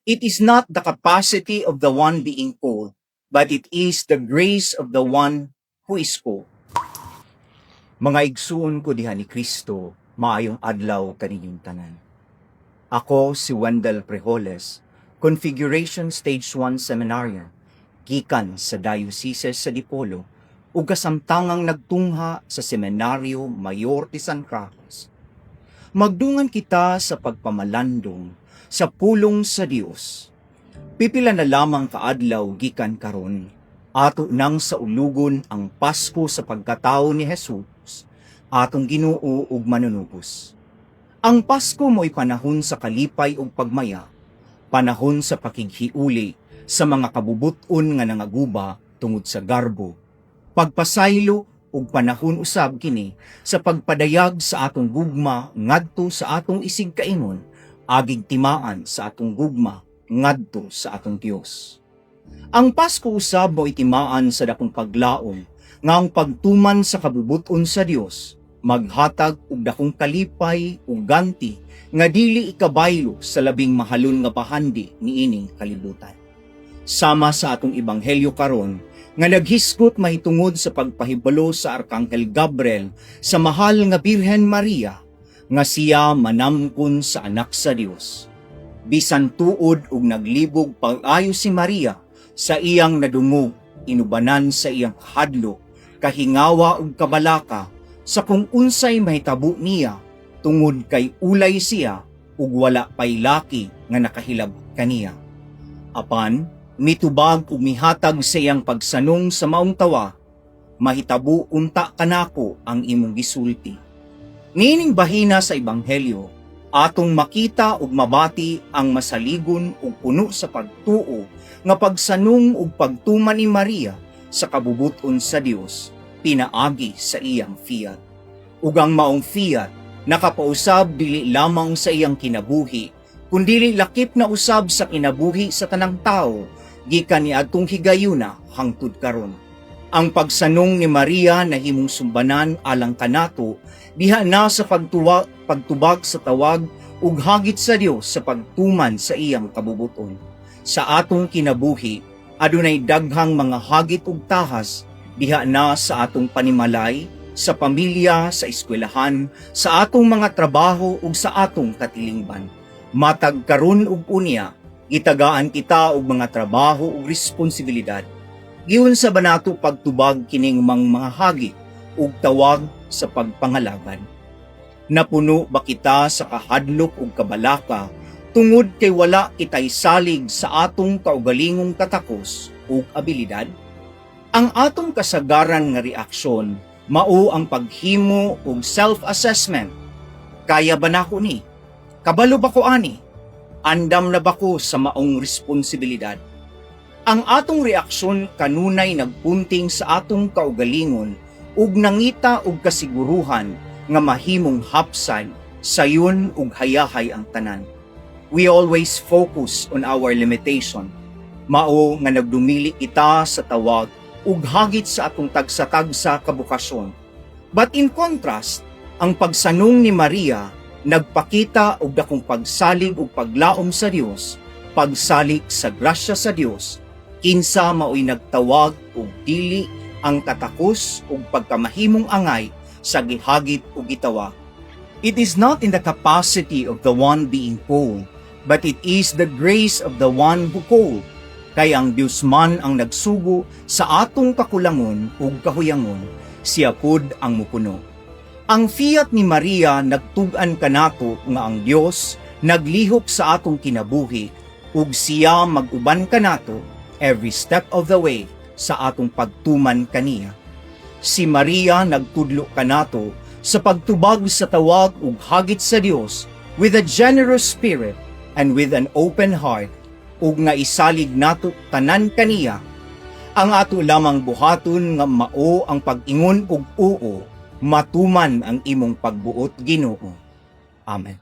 It is not the capacity of the one being called, but it is the grace of the one who is called. Mga igsuon ko diha ni Kristo, maayong adlaw kaninyong tanan. Ako si Wendell Prejoles, Configuration Stage 1 Seminarian, gikan sa Diocese sa Dipolo, ug kasamtangang nagtungha sa Seminaryo Mayor de San Carlos. Magdungan kita sa pagpamalandong sa pulong sa Dios. Pipila na lamang kaadlaw gikan karon, ato nang sa ulugon ang Pasko sa pagkatao ni Jesus, atong Ginoo ug manunubos. Ang Pasko mo'y panahon sa kalipay ug pagmaya, panahon sa pakighiuli sa mga kabubuton nga nangaguba tungod sa garbo, pagpasaylo ug panahon usab kini sa pagpadayag sa atong gugma ngadto sa atong isig kaingon, agig timaan sa atong gugma ngadto sa atong Dios. Ang Pasko usab mo'y timaan sa dakong paglaom nga ang pagtuman sa kabubuton sa Dios maghatag og dakong kalipay ug ganti nga dili ikabaylo sa labing mahalon nga bahandi niining kalibutan. Sama sa atong ebanghelyo karon nga naghisgot mahitungod sa pagpahibalo sa Arkanghel Gabriel sa mahal nga Birhen Maria nga siya manamkon sa anak sa Dios. Bisan tuod ug naglibog pag-ayo si Maria sa iyang nadungog, inubanan sa iyang hadlok, kahingawa ug kabalaka sa kung unsay mahitabo niya tungod kay ulay siya ug wala pay laki nga nakahilab kaniya. Apan mitubag ug mihatag sa iyang pagsanong sa maong tawa, mahitabo unta kanako ang imong gisulti. Nining bahina sa ebanghelyo, atong makita ug mabati ang masaligon ug puno sa pagtuo nga pagsanong ug pagtuman ni Maria sa kabubuton sa Dios pinaagi sa iyang fiat. Ug ang maong fiat nakapausab dili lamang sa iyang kinabuhi, kundi lakip na usab sa kinabuhi sa tanang tao gikan niadtong higayuna hangtud karon. Ang pagsanong ni Maria nahimong sumbanan alang kanato diha na sa pagtubag sa tawag ug hagit sa Dios sa pagtuman sa iyang kabubuton. Sa atong kinabuhi adunay daghang mga hagit ug tahas diha na sa atong panimalay, sa pamilya, sa eskwelahan, sa atong mga trabaho ug sa atong katilingban. Matag karon ug unya gitagaan kita og mga trabaho ug responsibilidad. Giun sa banato pagtubag kining mga hagit ug tawag sa pagpangalaban. Napuno ba kita sa kahadlok ug kabalaka tungod kay wala kitay salig sa atong kaugalingong katakos ug abilidad? Ang atong kasagaran nga reaksyon mao ang paghimo og self-assessment. Kaya ba nako ni? Kabalo ba ko ani? Andam na ba ko sa maong responsibilidad? Ang atong reaksyon kanunay nagpunting sa atong kaugalingon ug nangita og kasiguruhan nga mahimong hapsan sayon ug hayahay ang tanan. We always focus on our limitation. Mao nga nagdumili kita sa tawag ug hagit sa atong tagsa-tagsa kabukasyon. But in contrast, ang pagsanong ni Maria nagpakita og dakong pagsalig ug paglaom sa Dios, pagsalig sa grasya sa Dios, kinsa mao'y nagtawag og dili ang katakos ug pagkamahimong angay sa gihagit ug gitawa. It is not in the capacity of the one being called, but it is the grace of the one who called. Kay ang Dios man ang nagsugo sa atong kakulangon ug kahuyangon, siya pud ang mupuno. Ang fiat ni Maria nagtug-an kanato nga ang Dios naglihok sa atong kinabuhi ug siya mag-uban kanato every step of the way sa atong pagtuman kaniya. Si Maria nagtudlo kanato sa pagtubag sa tawag ug hagit sa Dios with a generous spirit and with an open heart, ug nga isalig nato tanan kaniya. Ang ato lamang buhaton nga mao ang pag-ingon ug oo, matuman ang imong pagbuot Ginoo. Amen.